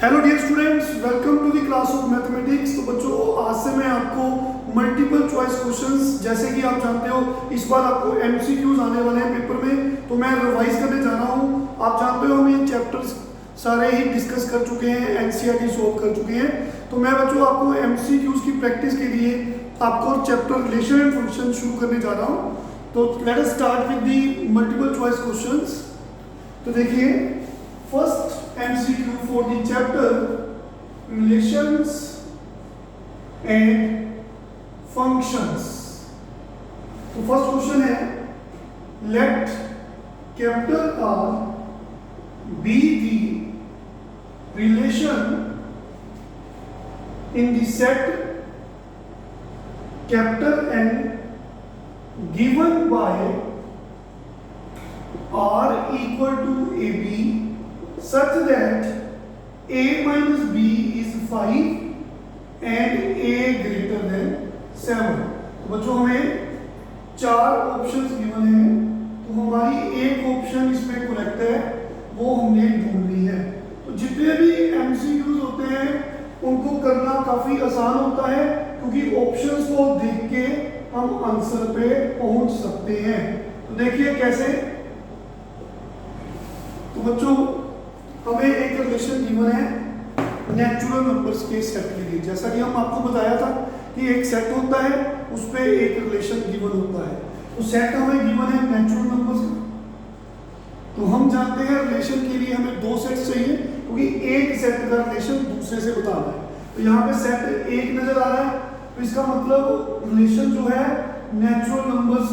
Hello dear students, welcome to the class of mathematics. तो बच्चों, आज से मैं आपको मल्टीपल चॉइस क्वेश्चंस, जैसे कि आप जानते हो इस बार आपको एमसीक्यूज आने वाले हैं पेपर में, तो मैं रिवाइज करने जा रहा हूँ। आप जानते हो हम ये चैप्टर्स सारे ही डिस्कस कर चुके हैं, एनसीईआरटी सॉल्व कर चुके हैं। तो मैं बच्चों आपको एमसीक्यूज की प्रैक्टिस के लिए आपको चैप्टर रिलेशन एंड फंक्शन शुरू करने जा रहा हूँ। तो let us start with the multiple choice questions. तो देखिए, first MCQ for the chapter relations and functions. तो फर्स्ट क्वेश्चन है, let capital R be the relation in the set capital N given by R equal to AB such that a minus b is 5 and a greater than 7। तो बच्चों हमें चार options given हैं, तो हमारी एक option इसमें करेक्ट है, वो हमने ढूंढनी है। तो जितने भी एमसीक्यूज होते हैं उनको करना काफी आसान होता है, क्योंकि ऑप्शंस को देख के हम आंसर पे पहुंच सकते हैं। तो देखिए कैसे। तो बच्चों, हमें एक रिलेशन गिवन है नेचुरल नंबर्स के सेट के लिए। जैसा कि हम आपको बताया था कि एक सेट होता है, उस पर एक रिलेशन गिवन होता है। तो सेट हमें गिवन है नेचुरल नंबर्स का। तो हम जानते हैं रिलेशन के लिए हमें दो सेट्स चाहिए, क्योंकि एक सेट का रिलेशन दूसरे से बताना है। तो यहाँ पे सेट एक नजर आ रहा है, तो इसका मतलब रिलेशन जो है नेचुरल नंबर्स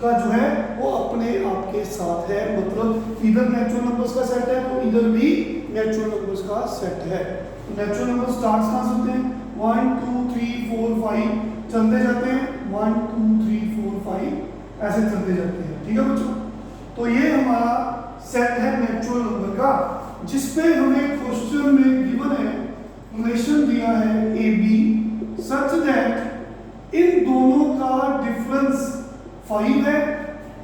का जो है वो अपने आप के साथ है। मतलब इधर नेचुरल नंबर्स का सेट है, तो इधर भी नेचुरल नंबर्स का सेट है। तो नेचुरल नंबर स्टार्ट कहाँ से होते हैं? 1 2 3 4 5 चलते जाते हैं, 1 2 3 4 5 ऐसे चलते जाते हैं। ठीक है बच्चों, तो ये हमारा सेट है नेचुरल नंबर का, जिसपे हमें क्वेश्चन में गिवन है रिलेशन दिया है A B such that in दोनों का डिफरेंस 5 है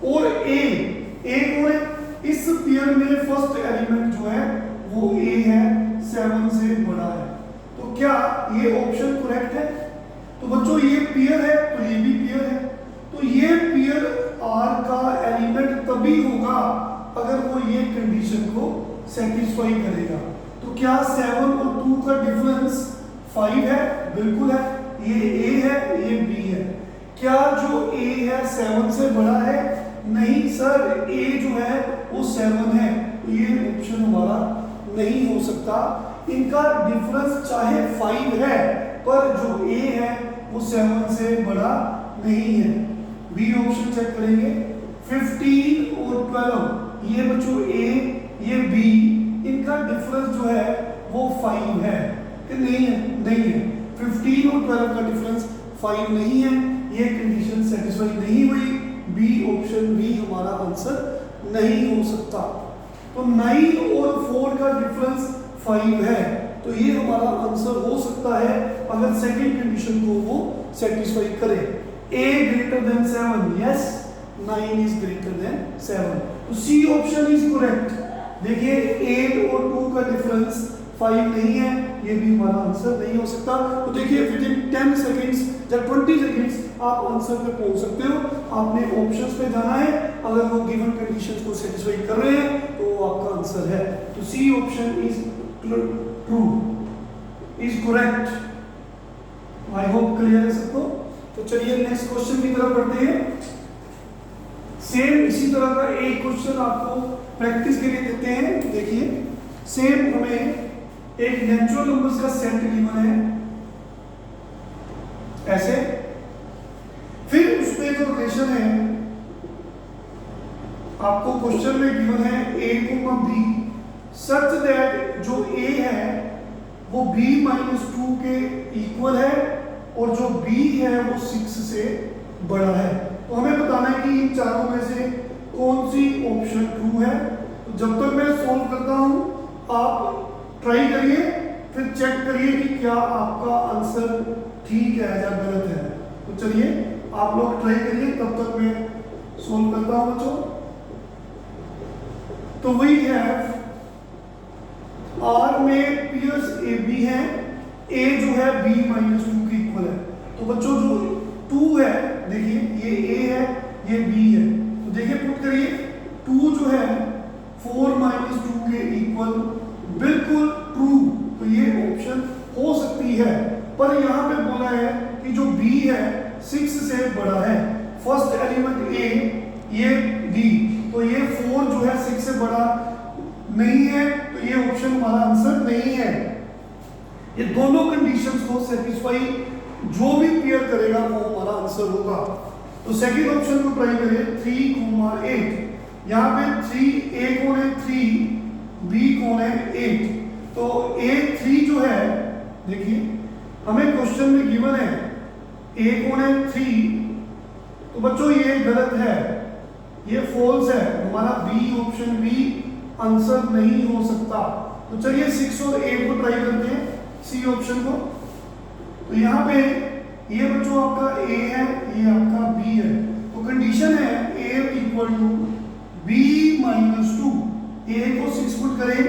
और ए कौन है? इस पेयर में फर्स्ट एलिमेंट जो है वो ए है, 7 से बड़ा है। तो क्या ये ऑप्शन करेक्ट है? तो बच्चों ये पेयर है, तो ये भी पेयर है। तो ये पेयर आर का एलिमेंट तभी होगा अगर वो ये कंडीशन को सेटिस्फाई करेगा। तो क्या 7 और 2 का डिफरेंस 5 है? बिल्कुल है। ये ए है, ये बी है। क्या जो a है 7 से बड़ा है? नहीं सर, a जो है वो 7 है, तो ये ऑप्शन हमारा नहीं हो सकता। इनका डिफरेंस चाहे 5 है, पर जो a है वो 7 से बड़ा नहीं है। बी ऑप्शन चेक करेंगे, 15 और 12, ये बच्चों a ये b, इनका डिफरेंस जो है वो 5 है कि नहीं है? नहीं है। 15 और 12 का डिफरेंस 5 नहीं है, ये कंडीशन सेटिस्फाई नहीं हुई। बी ऑप्शन भी हमारा आंसर नहीं हो सकता। तो 9 और 4 का डिफरेंस 5 है, तो ये हमारा आंसर हो सकता है अगर सेकंड कंडीशन को वो सेटिस्फाई करे। a greater than 7, yes, 9 is greater than 7, तो सी ऑप्शन इज करेक्ट। देखिए 8 और 2 का डिफरेंस 5 नहीं है, ये भी हमारा आंसर नहीं हो सकता। तो देखिए विद इन 10 सेकेंड्स या 20 सेकेंड्स आप आंसर पे पहुंच सकते हो। आपने ऑप्शंस पे जाना है, अगर वो गिवन कंडीशंस को सेटिस्फाई कर रहे हैं तो वो आपका आंसर है। तो C option is true, is correct. I hope clear है सबको। तो चलिए नेक्स्ट क्वेश्चन की तरफ बढ़ते हैं। सेम इसी तरह का एक क्वेश्चन आपको प्रैक्टिस के लिए देते हैं। देखिए, सेम हमें एक नेचुरल नंबर्स का सेट गिवन है ऐसे, फिर उसमें जो रिलेशन है आपको क्वेश्चन में गिवन है a b सच दैट जो a है वो b - 2 के इक्वल है और जो b है वो 6 से बड़ा है। तो हमें बताना है कि इन चारों में से कौन सी ऑप्शन ट्रू है। तो जब तक मैं सोल्व करता हूं आप ट्राई करिए, फिर चेक करिए कि क्या आपका आंसर ठीक है या गलत है। तो चलिए आप लोग ट्राई करिए, तब तक मैं सोल्व करता हूं बच्चों। तो वही है R में पियर्स ए जो है b माइनस टू के इक्वल है। तो बच्चों जो 2 है, देखिए ये a है, ये b है, तो देखिए पुट करिए 2 जो है 4 माइनस टू के इक्वल, बिल्कुल ट्रू। तो ये ऑप्शन हो सकती है, पर यहाँ पे बोला है कि जो b है 6 से बड़ा है। फर्स्ट एलिमेंट a, ये b, तो ये 4 जो है 6 से बड़ा नहीं है, तो ये ऑप्शन हमारा आंसर नहीं है। ये दोनों कंडीशंस को सेटिस्फाई जो भी पेयर करेगा वो हमारा आंसर होगा। तो सेकंड ऑप्शन को ट्राई करें, 3,8। यहाँ पे 3 a कौन है 3, b कौन है 8। तो a 3 जो है, देखिए हमें क्वेश्चन में गिवन है a कौन है 3, तो बच्चों ये गलत है, ये फॉल्स है, हमारा बी ऑप्शन भी आंसर नहीं हो सकता। तो चलिए 6 और 8 को ट्राई करते हैं, सी ऑप्शन को। तो यहाँ पे ये बच्चों आपका a है, ये आपका b है, तो कंडीशन है a equal to b minus 2। a को 6 पुट करें,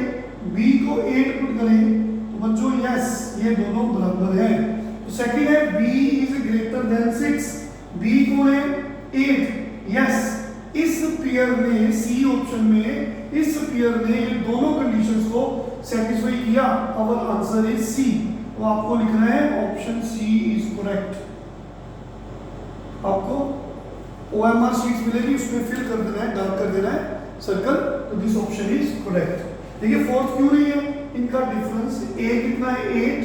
b को 8 पुट करें, तो बच्चों यस ये दोनों बराबर हैं। तो सेकंड है b is greater than 6, b कौन है 8, यस इस पेयर ने, सी ऑप्शन में इस पेयर ने ये दोनों कंडीशंस को सेटिस्फाई किया। Our answer is C. तो आपको लिखना है ऑप्शन सी इज करेक्ट। आपको OMR शीट्स मिलेगी, उसमें फिल कर देना है, डार्क कर देना है सर्कल, तो दिस ऑप्शन इज करेक्ट। देखिए फोर्थ क्यों नहीं है, इनका डिफरेंस a कितना है 8,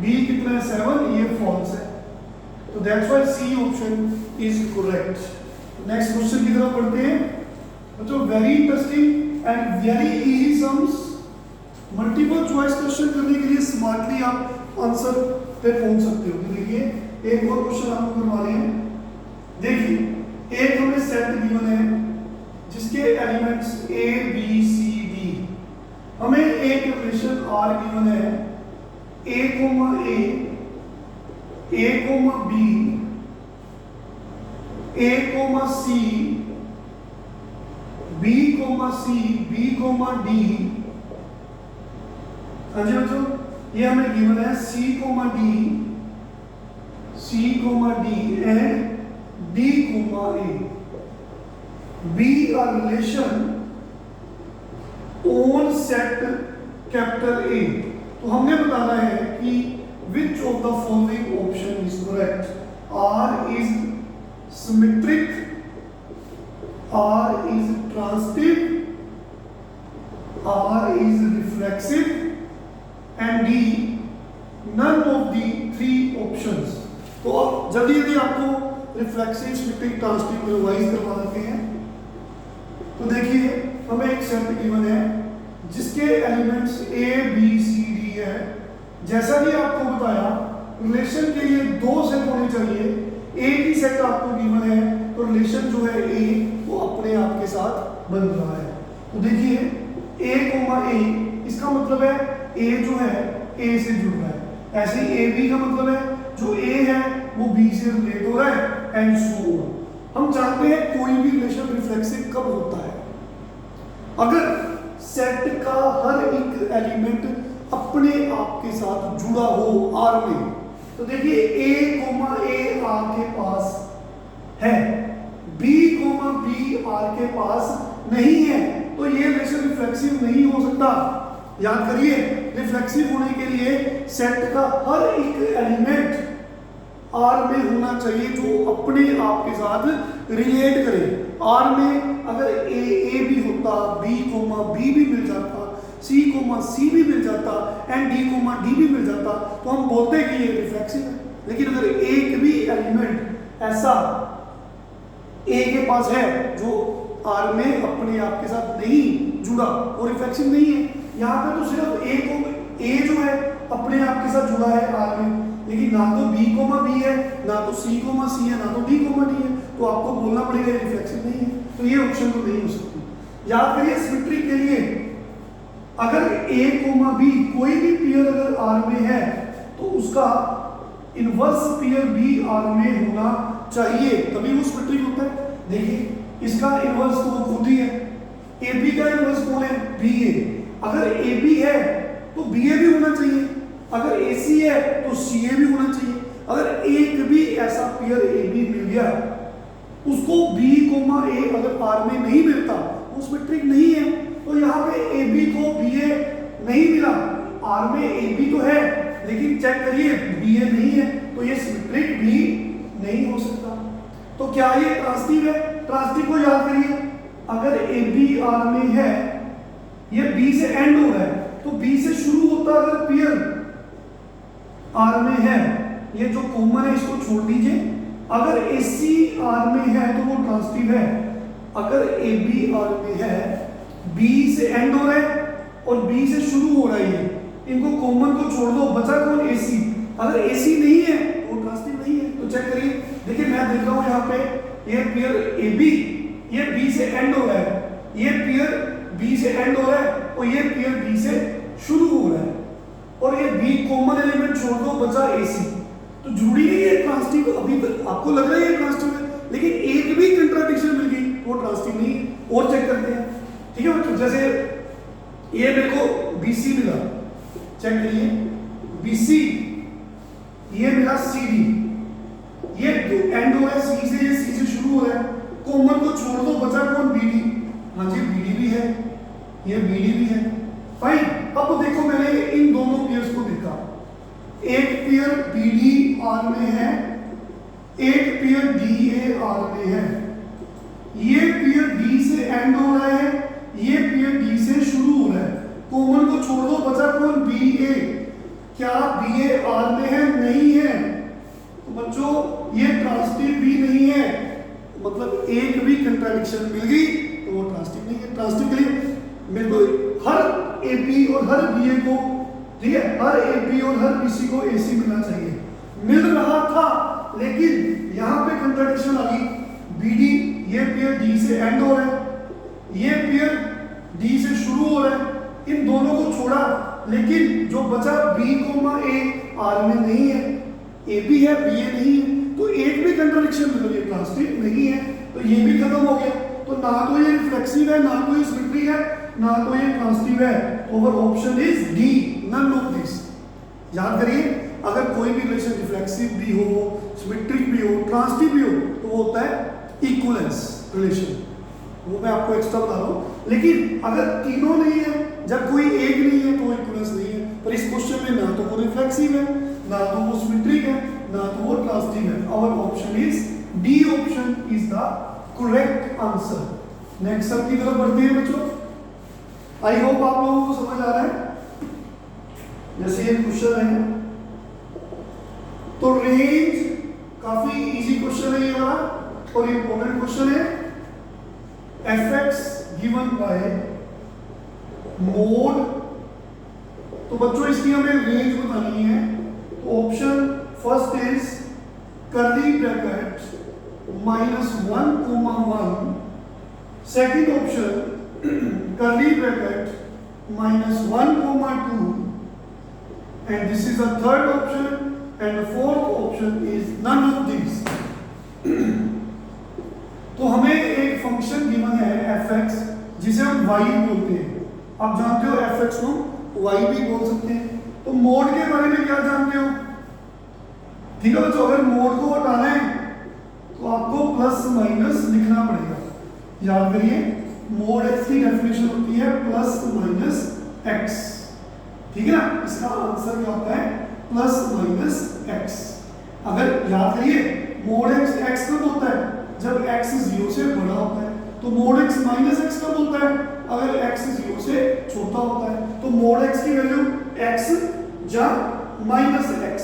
b कितना है 7, ये फॉल्स है, तो that's why C option is correct. Next question की तरफ बढ़ते हैं बच्चों। Very interesting and very easy sums. Multiple choice question करने के लिए स्मार्टली आप आंसर पे पहुंच सकते हो। तो देखिए एक और क्वेश्चन आपको करवा रहे हैं। देखिए एक हमें सेट गिवन है जिसके elements a b c d, हमें एक रिलेशन r गिवन है a, b, a, c, b, c, b, d। हाँ जी बच्चों, ये हमें गिवन है c, d and d, a। be a relation on set capital A। तो हमने बताना है कि which of the following option is correct। R is symmetric, R is transitive, R is reflexive and D none of the three options। तो जल्दी जल्दी आपको reflexive, symmetric, transitive revise करवा देते हैं। तो देखिए हमें एक सेट गिवन है जिसके elements a b c d है। जैसा कि आपको बताया रिलेशन के लिए 2 सेट होने चाहिए, एक ही सेट आपको गिवन है, तो रिलेशन जो है a वो अपने आप के साथ बन रहा है। तो देखिए a, इसका मतलब है a जो है a से जुड़ रहा है, ऐसे ही ab का मतलब है जो a है वो b से रिलेट हो रहा है एंड सो ऑन। हम जानते हैं कोई भी रिलेशन रिफ्लेक्सिव कब होता है, अगर सेट का हर एक एलिमेंट अपने आप के साथ जुड़ा हो R में। तो देखिए a, R के पास है, b, R के पास नहीं है, तो ये रिलेशन रिफ्लेक्सिव नहीं हो सकता। याद करिए रिफ्लेक्सिव होने के लिए सेट का हर एक एलिमेंट R में होना चाहिए जो अपने आप के साथ रिलेट करे। R में अगर a भी होता, b, b भी मिल जाता, c, भी मिल जाता एंड d, भी मिल जाता, तो हम बोलते कि ये रिफ्लेक्सिव है। लेकिन अगर एक भी एलिमेंट ऐसा a के पास है जो R में अपने आप के साथ नहीं जुड़ा, वो रिफ्लेक्सिव नहीं है। यहाँ पे तो सिर्फ a जो है अपने आप के साथ जुड़ा है R में, लेकिन ना तो b, b है, ना तो c, है, ना तो d, d है, तो आपको बोलना पड़ेगा रिफ्लेक्सिव नहीं है, तो ये ऑप्शन तो नहीं हो सकती। याद करिए सिमेट्री के लिए अगर a, b कोई भी पेयर अगर R में है तो उसका इनवर्स पेयर भी R में होना चाहिए, तभी वो सिमेट्रिक होता है। देखिए इसका इनवर्स तो वो खुद ही है, AB का इनवर्स कौन है BA, अगर AB है तो BA भी होना चाहिए, अगर AC है तो CA भी होना चाहिए। अगर एक भी ऐसा पेयर AB मिल गया, उसको B, A अगर R में नहीं मिलता, वो सिमेट्रिक नहीं है। तो यहाँ पे AB को BA नहीं मिला, R में AB तो है लेकिन चेक करिए BA नहीं है, तो ये सिमेट्रिक भी नहीं हो सकता। तो क्या ये ट्रांसिटिव है? ट्रांसिटिव को याद करिए, अगर AB R में है, ये B से एंड हो रहा है, तो B से शुरू होता अगर पेयर R में है, ये जो कॉमन है इसको छोड़ दीजिए। अगर AC R में है तो वो ट्रांसिटिव है। अगर AB R में है, B से एंड हो रहा है और B से शुरू हो रहा है, इनको कॉमन को छोड़ दो, बचा कौन? AC। अगर AC नहीं है वो ट्रांसिटिव नहीं है। तो चेक करिए, देखिए मैं देख रहा हूं यहाँ पे ये पेयर AB, ये B से एंड हो रहा है, ये पेयर B से एंड हो रहा है और ये पेयर B से शुरू हो रहा है, और ये B कॉमन एलिमेंट छोड़ दो, बचा AC। तो जरूरी नहीं है ट्रांसिटिव, अभी तक आपको लग रहा है ये ट्रांसिटिव है, लेकिन एक भी कंट्राडिक्शन मिल गई वो ट्रांसिटिव नहीं है। और चेक करते हैं, ठीक है बच्चों। जैसे ये मेरे को BC मिला, चेक करिए BC, ये मिला CD, ये एंड हो रहा है C से, ये C से शुरू हो रहा है, कॉमन को छोड़ दो, बचा कौन? BD। हाँ जी BD भी है, ये BD भी है, फाइन। अब देखो मैंने इन दोनों पेयर्स को देखा, एक पेयर BD R में है, एक पेयर DA R में है, ये पेयर D से एंड हो रहा है, ये पेयर D से शुरू हो रहा है, कॉमन को छोड़ दो, बचा कौन? BA। क्या BA R में है? नहीं है। तो बच्चों ये ट्रांसिटिव भी नहीं है, मतलब एक भी कंट्राडिक्शन मिल गई तो वो ट्रांसिटिव नहीं है। ट्रांसिटिव के लिए मेरे को हर AP और हर BA को, ठीक है, हर AB और हर BC को AC मिलना चाहिए, मिल रहा था, लेकिन यहाँ पे कंट्राडिक्शन आ गई। BD, ये पेयर D से एंड हो रहा है, ये पेयर D से शुरू हो रहा है, इन दोनों को छोड़ा, लेकिन जो बचा B, A R में नहीं है, AB है BA नहीं है, तो एक भी कंट्राडिक्शन मिल रही है, ट्रांसिटिव नहीं है, तो ये भी खत्म हो गया। तो ना तो ये रिफ्लेक्सिव है, ना तो ये सिमेट्रिक है, ना तो ये ट्रांसिटिव है। Our option is D, none of this. याद करिए, अगर कोई भी रिलेशन रिफ्लेक्सिव भी हो, सिमेट्रिक भी हो, ट्रांसिटिव भी हो, तो वो होता है इक्विवेलेंस रिलेशन, वो मैं आपको एक्स्ट्रा बता रहा हूँ। लेकिन अगर तीनों नहीं है, जब कोई एक नहीं है तो इक्विवेलेंस नहीं है। पर इस क्वेश्चन में ना तो वो रिफ्लेक्सिव है, ना तो वो सिमेट्रिक है, ना तो वो ट्रांसिटिव है। Our option is D option is the correct answer. Next सब की तरफ बढ़ते हैं बच्चों। आई होप आप लोगों को समझ आ रहा है। जैसे ये क्वेश्चन है, तो रेंज काफी इजी क्वेश्चन है ये वाला, और इंपॉर्टेंट क्वेश्चन है। fx गिवन बाय मोड, तो बच्चों इसकी हमें रेंज बतानी है। तो option first is curly bracket -1, second option curly bracket -1, 2, and this is the third option, and the fourth option is none of these. तो हमें एक फंक्शन गिवन है fx, जिसे हम y बोलते हैं। आप जानते हो fx को y भी बोल सकते हैं। तो मोड के बारे में क्या जानते हो? ठीक है बच्चों, अगर मोड को हटाना है तो आपको प्लस माइनस लिखना पड़ेगा। याद करिए, मोड x की डेफिनेशन होती है प्लस माइनस x, ठीक है ना। इसका आंसर क्या होता है? Plus minus x। अगर याद करिए, मोड x कब होता है? जब x 0 से बड़ा होता है। तो मोड x माइनस x कब होता है? अगर x 0 से छोटा होता है। तो मोड x की वैल्यू x या माइनस x,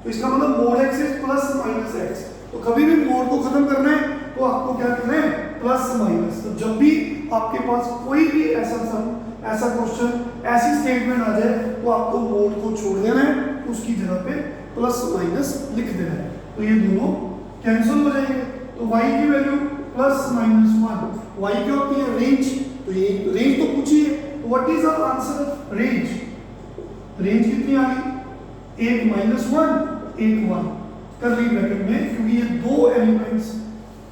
तो इसका मतलब mode x is plus minus x। तो कभी भी मोड को खत्म करना है तो आपको क्या करना है? Plus minus. तो जब भी आपके पास कोई भी ऐसा क्वेश्चन, ऐसी स्टेटमेंट आ जाए, तो आपको मोड को छोड़ देना है, उसकी जगह पे प्लस माइनस लिख देना है। तो ये दोनों कैंसिल हो जाएंगे। तो y की वैल्यू प्लस माइनस 1, y क्या होती है? रेंज। तो ये रेंज तो पूछी है, तो what is our answer? Range. Range कितनी आ गई? एक -1, एक 1 कर्ली ब्रैकेट में, क्योंकि ये दो एलिमेंट्स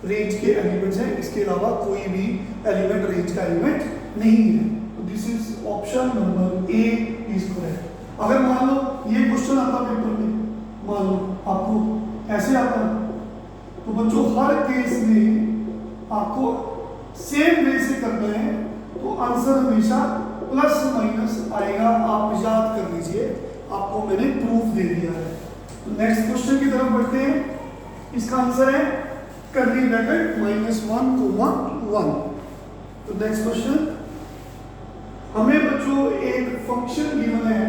रेंज के एलिमेंट्स हैं, इसके अलावा कोई भी एलिमेंट रेंज का एलिमेंट नहीं है। तो this is option number A is correct. अगर मान लो ये क्वेश्चन आता पेपर में, मान लो आपको ऐसे आता, तो बच्चों हर केस में आपको सेम वे से करना है, तो आंसर हमेशा प्लस माइनस आएगा, आप याद कर लीजिए, आपको मैंने प्रूफ दे दिया है। तो नेक्स्ट क्वेश्चन की तरफ बढ़ते हैं। इसका आंसर है कर्ली ब्रैकेट -1, 1। तो नेक्स्ट क्वेश्चन, हमें बच्चों एक फंक्शन गिवन है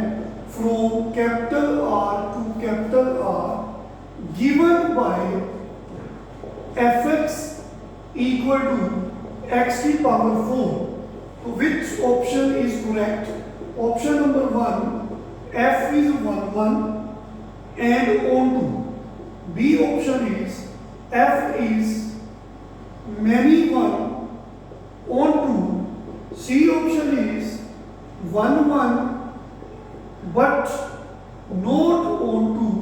from capital R to capital R given by fx equal to x की पावर 4। तो which option is correct? Option number 1, f is 1 1 and on 2. B option is f is many 1 on 2. C option is 1 1 but not on 2.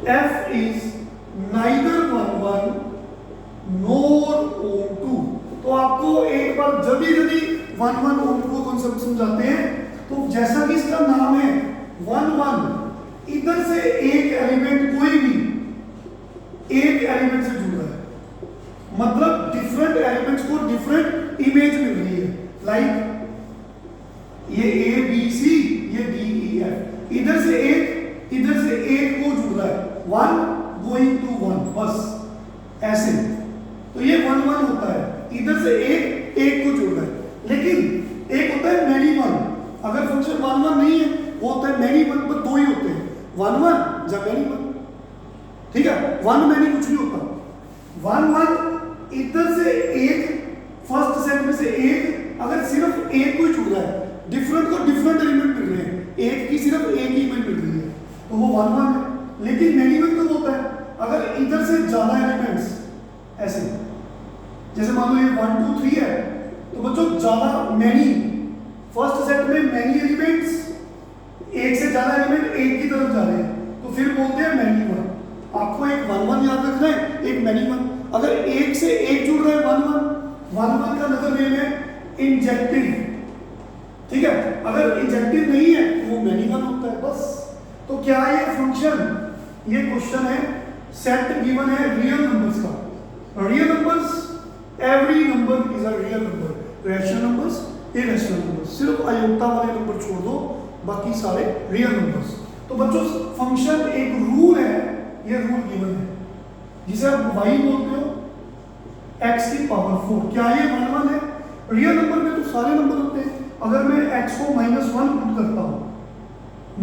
F is neither 1 1 nor on 2. तो आपको एक बार जब भी 1 1 on 2 को concept समझाते हैं, तो जैसा कि इसका नाम है 1 1, इधर से एक एलिमेंट कोई भी एक एलिमेंट से जुड़ रहा है, मतलब डिफरेंट एलिमेंट्स को डिफरेंट इमेज मिल रही है। लाइक ये A B C, ये D E F, इधर से एक को जुड़ रहा है, 1 गोइंग टू 1, बस ऐसे। तो ये 1 1 होता है, इधर से एक को जुड़ रहा है। लेकिन एक होता है मैनी 1, अगर फंक्शन 1 1 नहीं है, वो होता है मैनी 1, पर दो ही होते हैं, 1 1 या मैनी 1। ठीक है, 1 मैनी कुछ नहीं होता। 1 1 इधर से एक, फर्स्ट सेट में से एक, अगर सिर्फ एक को जुड़ रहा है, डिफरेंट को डिफरेंट एलिमेंट मिल रहे हैं, एक की सिर्फ एक ही इमेज मिल रही है, तो वो 1 1 है। लेकिन मैनी 1 कब होता है? अगर इधर से ज्यादा एलिमेंट्स, ऐसे जैसे मान लो ये 1 2 3 है, तो बच्चों ज्यादा मैनी, फर्स्ट सेट में मैनी एलिमेंट्स, एक से ज्यादा एलिमेंट एक की तरफ जा रहे हैं, तो फिर बोलते हैं मैनी 1। आपको एक 1 1 याद रखना है, एक मैनी 1। अगर एक से एक जुड़ रहा है 1 1 का मतलब ये है इंजेक्टिव। ठीक है, अगर इंजेक्टिव नहीं है तो वो मैनी 1 होता है, बस। तो क्या ये फंक्शन, ये क्वेश्चन है, सेट गिवन है रियल नंबर्स का। Real numbers, every number is a real number, rational numbers, irrational numbers, सिर्फ आयोटा वाले नंबर छोड़ दो, बाकी सारे रियल नंबर्स। तो बच्चों फंक्शन एक रूल है, ये रूल गिवन है, जिसे आप y बोलते हो, x की पावर 4। क्या ये 1 1 है? रियल नंबर में तो सारे नंबर होते हैं। अगर मैं x को -1 पुट करता हूं,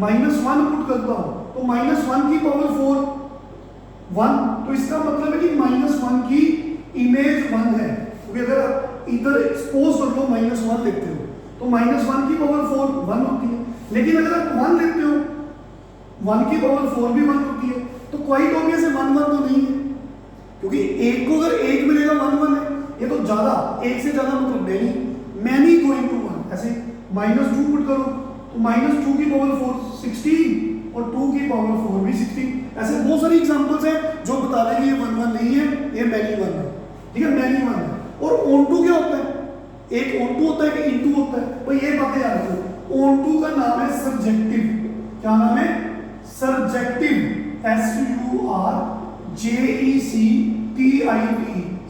-1 पुट करता हूं, तो -1 की पावर 4 1, तो इसका मतलब है कि -1 की इमेज 1 है, क्योंकि अगर आप इधर एक्सपोज कर लो -1 लेते हो, तो -1 की पावर 4 1 होती है। लेकिन अगर आप 1 लेते हो, 1 की पावर 4 भी 1 होती है, तो क्वाइट ऑब्वियस है 1 1 तो नहीं है, क्योंकि एक को अगर एक मिलेगा 1 1 है, ये तो ज्यादा, एक से ज्यादा मतलब मैनी गोइंग टू 1। ऐसे -2 पुट करो, तो -2 की पावर 4 16 और 2 की पावर 4 भी 16। ऐसे बहुत सारी एग्जांपल्स हैं जो बता रहे हैं ये 1 1 नहीं है, ये मैनी 1 है। ठीक है, मैनी 1 है। और ऑन टू क्या होता है? एक ऑन टू होता है कि इनटू होता है, भाई ये बातें याद रखो। ऑन टू का नाम है सरजेक्टिव। क्या नाम है? सरजेक्टिव, SURJECTIV,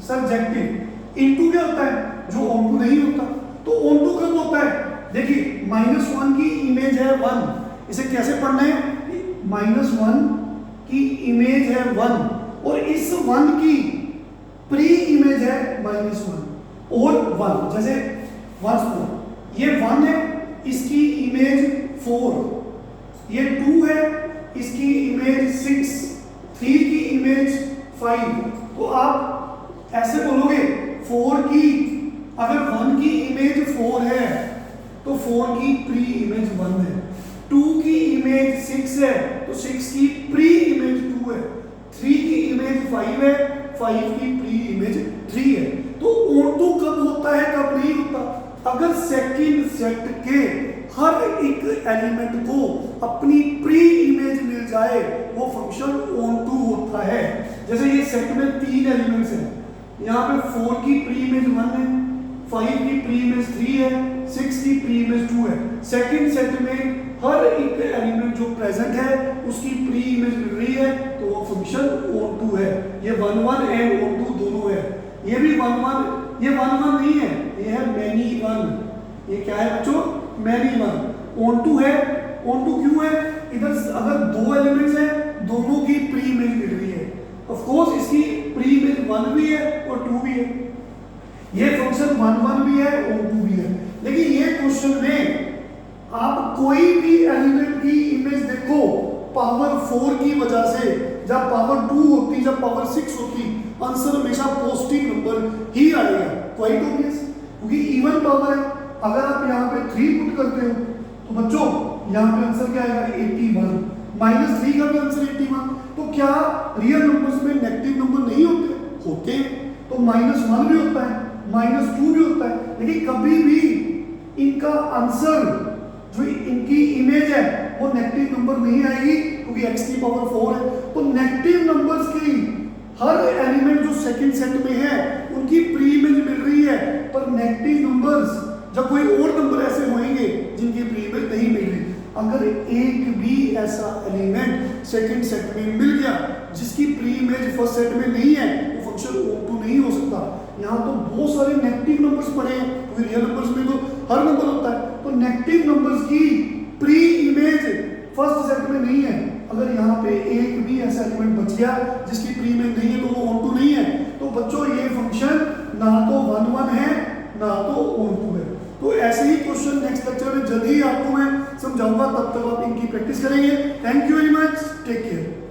सरजेक्टिव। इनटू क्या होता है? जो ऑन टू नहीं होता। तो ऑन टू कब होता है? देखिए -1 की इमेज है 1, इसे कैसे पढ़ना है? -1 की इमेज है 1 और इस 1 की प्री इमेज है -1 और 1। जैसे 1 4, ये 1 है, इसकी इमेज 4, ये 2 है, इसकी इमेज 6, 3 की इमेज 5। तो आप ऐसे बोलोगे 4 की, अगर 1 की इमेज 4 है तो 4 की प्री इमेज 1 है, 2 की इमेज 6 है तो 6 की प्री इमेज 2 है, 3 की इमेज 5 है, 5 की प्री इमेज 3 है। तो ऑन-टू कब होता है, कब नहीं होता? अगर सेकंड सेट के हर एक एलिमेंट को अपनी प्री इमेज मिल जाए, वो फंक्शन ऑन-टू होता है। जैसे ये सेट में 3 एलिमेंट्स हैं, यहाँ पे 4 की प्री इमेज 1 है, 5 की प्री इमेज 3 है, 6 की प्री इमेज 2 है। सेकंड सेट में हर एक एलिमेंट जो प्रेजेंट है उसकी प्री इमेज मिल रही है, तो वो फंक्शन ऑन2 है। ये 1 1 एंड ऑन2 दोनों है। ये भी 1 1, ये 1 1 नहीं है, ये है मैनी 1। ये क्या है बच्चों? मैनी 1। ऑन2 है। ऑन2 क्यों है? इधर अगर दो एलिमेंट्स हैं, दोनों की प्री इमेज मिल रही है। ऑफ कोर्स इसकी प्री इमेज 1 भी है और 2 भी है। ये फंक्शन 1 1 भी है, ऑन2 भी है। लेकिन ये क्वेश्चन में आप कोई भी एलिमेंट की इमेज देखो पावर 4 की वजह से, जब पावर 2 होती, जब पावर 6 होती, आंसर हमेशा पॉजिटिव नंबर ही आएगा। क्वाइट ऑब्वियस, क्योंकि इवन पावर है। अगर आप यहाँ पे 3 पुट करते हो तो बच्चों यहाँ पे आंसर क्या आएगा? 81। -3 का भी आंसर 81। तो क्या रियल नंबर्स में नेगेटिव नंबर नहीं होते? होते हैं। तो -1 भी होता है, -2 भी होता है, लेकिन कभी भी इनका आंसर जो इनकी इमेज है वो नेगेटिव नंबर नहीं आएगी, क्योंकि x की पावर 4 है। तो नेगेटिव नंबर्स की हर एलिमेंट जो सेकंड सेट में है उनकी प्री इमेज मिल रही है, पर नेगेटिव नंबर्स जब कोई और नंबर ऐसे होंगे जिनकी प्री इमेज नहीं मिल रही। अगर एक भी ऐसा एलिमेंट सेकंड सेट में मिल गया जिसकी प्री इमेज फर्स्ट सेट में नहीं है, वो फंक्शन ऑन2 नहीं हो सकता। यहाँ तो बहुत सारे नेगेटिव नंबर्स पड़े हैं, क्योंकि रियल नंबर्स में तो हर नंबर होता है। तो नेगेटिव नंबर्स की प्री इमेज फर्स्ट सेट में नहीं है। अगर यहाँ पे एक भी ऐसा एलिमेंट बच गया जिसकी प्री इमेज नहीं है, तो वो ऑन2 नहीं है। तो बच्चों ये फंक्शन ना तो 1 1 है ना तो ऑन2 है। तो ऐसे ही क्वेश्चन नेक्स्ट लेक्चर में जल्दी ही आपको मैं समझाऊंगा, तब तक आप इनकी प्रैक्टिस करेंगे। Thank you very much, take care.